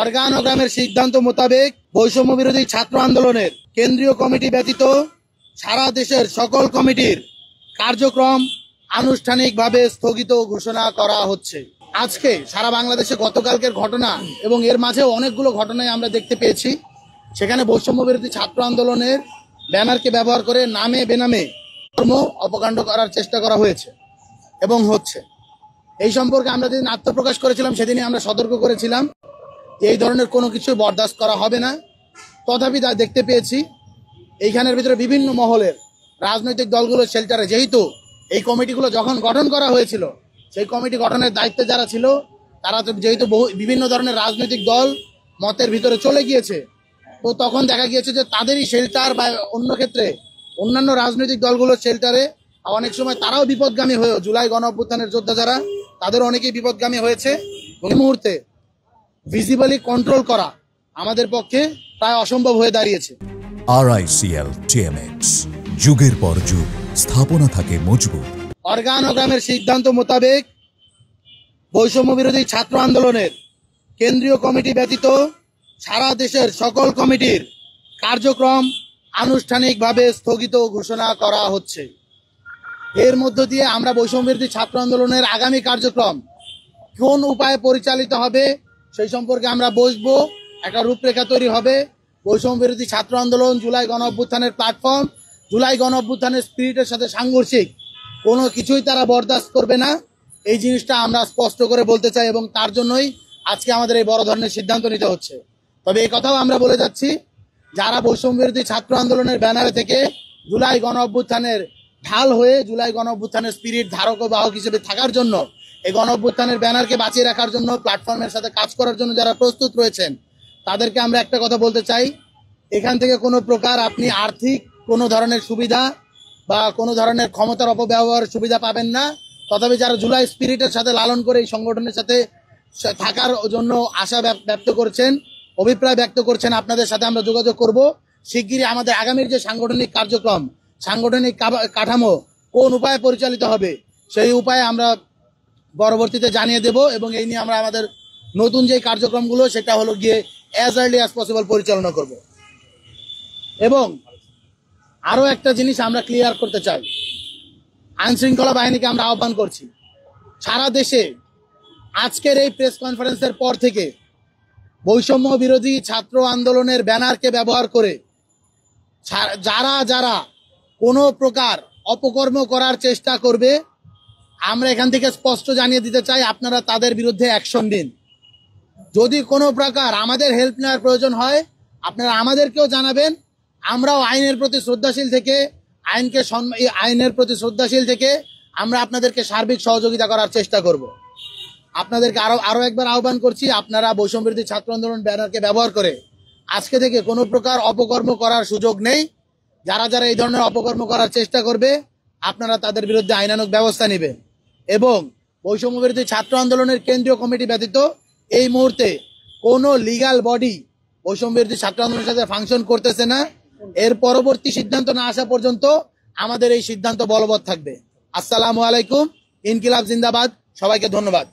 অর্গানোগ্রামের সিদ্ধান্ত মোতাবেক বৈষম্য বিরোধী ছাত্র আন্দোলনের কেন্দ্রীয় কমিটি ব্যতীত সারা দেশের সকল কমিটির কার্যক্রম আনুষ্ঠানিকভাবে স্থগিত ঘোষণা করা হচ্ছে। আজকে সারা বাংলাদেশে গতকালকের ঘটনা এবং এর মাঝেও অনেকগুলো ঘটনায় আমরা দেখতে পেয়েছি, সেখানে বৈষম্য বিরোধী ছাত্র আন্দোলনের ব্যানারকে ব্যবহার করে নামে বেনামে কর্ম অপকাণ্ড করার চেষ্টা করা হয়েছে এবং হচ্ছে। এই সম্পর্কে আমরা যেদিন আত্মপ্রকাশ করেছিলাম সেদিনই আমরা সতর্ক করেছিলাম যে এই ধরনের কোনো কিছু বরদাস্ত করা হবে না। তথাপি তা দেখতে পেয়েছি এইখানের ভিতরে বিভিন্ন মহলের রাজনৈতিক দলগুলোর শেল্টারে, যেহেতু এই কমিটিগুলো যখন গঠন করা হয়েছিল সেই কমিটি গঠনের দায়িত্বে যারা ছিল তারা যেহেতু বিভিন্ন ধরনের রাজনৈতিক দল মতের ভিতরে চলে গিয়েছে, তো তখন দেখা গিয়েছে যে তাদেরই শেল্টার বা অন্য ক্ষেত্রে অন্যান্য রাজনৈতিক দলগুলোর শেল্টারে অনেক সময় তারাও বিপদগামী হয়েও, জুলাই গণ অভ্যুত্থানের যোদ্ধা যারা তাদের অনেকেই বিপদগামী হয়েছে। এই মুহূর্তে ভিজিবলি কন্ট্রোল করা আমাদের পক্ষে প্রায় অসম্ভব হয়ে দাঁড়িয়েছে। RICL TMX, যুগের পর যুগ স্থাপনা থাকে মজবুত। অর্গানোগ্রামের সিদ্ধান্ত মোতাবেক বৈষম্য বিরোধী ছাত্র আন্দোলনের কেন্দ্রীয় কমিটি ব্যতীত সারা দেশের সকল কমিটির কার্যক্রম আনুষ্ঠানিকভাবে স্থগিত ঘোষণা করা হচ্ছে। এর মধ্য দিয়ে আমরা বৈষম্য বিরোধী ছাত্র আন্দোলনের আগামী কার্যক্রম কোন উপায়ে পরিচালিত হবে সেই সম্পর্কে আমরা বসবো, একটা রূপরেখা তৈরি হবে। বৈষম্য বিরোধী ছাত্র আন্দোলন জুলাই গণ অভ্যুত্থানের প্ল্যাটফর্ম, জুলাই গণ অভ্যুত্থানের স্পিরিটের সাথে সাংঘর্ষিক কোনো কিছুই তারা বরদাস্ত করবে না, এই জিনিসটা আমরা স্পষ্ট করে বলতে চাই এবং তার জন্যই আজকে আমাদের এই বড় ধরনের সিদ্ধান্ত নিতে হচ্ছে। তবে এই কথাও আমরা বলে যাচ্ছি, যারা বৈষম্য বিরোধী ছাত্র আন্দোলনের ব্যানারে থেকে জুলাই গণ অভ্যুত্থানের ঢাল হয়ে জুলাই গণ অভ্যুত্থানের স্পিরিট ধারক ও বাহক হিসেবে থাকার জন্য, এই গণ অভ্যুত্থানের ব্যানারকে বাঁচিয়ে রাখার জন্য, প্ল্যাটফর্মের সাথে কাজ করার জন্য যারা প্রস্তুত রয়েছেন তাদেরকে আমরা একটা কথা বলতে চাই, এখান থেকে কোনো প্রকার আপনি আর্থিক কোনো ধরনের সুবিধা বা কোনো ধরনের ক্ষমতার অপব্যবহারের সুবিধা পাবেন না। তথাপি যারা জুলাই স্পিরিটের সাথে লালন করে এই সংগঠনের সাথে থাকার জন্য আশা ব্যক্ত করছেন, অভিপ্রায় ব্যক্ত করছেন, আপনাদের সাথে আমরা যোগাযোগ করব। শিগগিরই আমাদের আগামীর যে সাংগঠনিক কার্যক্রম, সাংগঠনিক কাঠামো কোন উপায়ে পরিচালিত হবে সেই উপায়ে আমরা পরবর্তীতে জানিয়ে দেব এবং এই নিয়ে আমরা আমাদের নতুন যে কার্যক্রমগুলো সেটা হলো গিয়ে অ্যাজ আর্লি অ্যাজ পসিবল পরিচালনা করব। এবং আরো একটা জিনিস আমরা ক্লিয়ার করতে চাই, আইনশৃঙ্খলা বাহিনীকে আমরা আহ্বান করছি, সারা দেশে আজকের এই প্রেস কনফারেন্সের পর থেকে বৈষম্য বিরোধী ছাত্র আন্দোলনের ব্যানারকে ব্যবহার করে যারা যারা কোনো প্রকার অপকর্ম করার চেষ্টা করবে, আমরা এখান থেকে স্পষ্ট জানিয়ে দিতে চাই আপনারা তাদের বিরুদ্ধে অ্যাকশন নিন। যদি কোনো প্রকার আমাদের হেল্প নেওয়ার প্রয়োজন হয় আপনারা আমাদেরকেও জানাবেন, আমরাও আইনের প্রতি শ্রদ্ধাশীল থেকে আমরা আপনাদেরকে সার্বিক সহযোগিতা করার চেষ্টা করব। আপনাদেরকে আরো একবার আহ্বান করছি, আপনারা বৈষম্য বিরোধী ছাত্র আন্দোলন ব্যানারকে ব্যবহার করে আজকে থেকে কোনো প্রকার অপকর্ম করার সুযোগ নেই। যারা যারা এই ধরনের অপকর্ম করার চেষ্টা করবে আপনারা তাদের বিরুদ্ধে আইনানুগ ব্যবস্থা নেবেন। এবং বৈষম্য বিরোধী ছাত্র আন্দোলনের কেন্দ্রীয় কমিটি ব্যতীত এই মুহূর্তে কোনো লিগ্যাল বডি বৈষম্য বিরোধী ছাত্র আন্দোলনের সাথে ফাংশন করতেছে না। এর পরবর্তী সিদ্ধান্ত না আসা পর্যন্ত আমাদের এই সিদ্ধান্ত বলবৎ থাকবে। আসসালামু আলাইকুম, ইনকিলাব জিন্দাবাদ, সবাইকে ধন্যবাদ।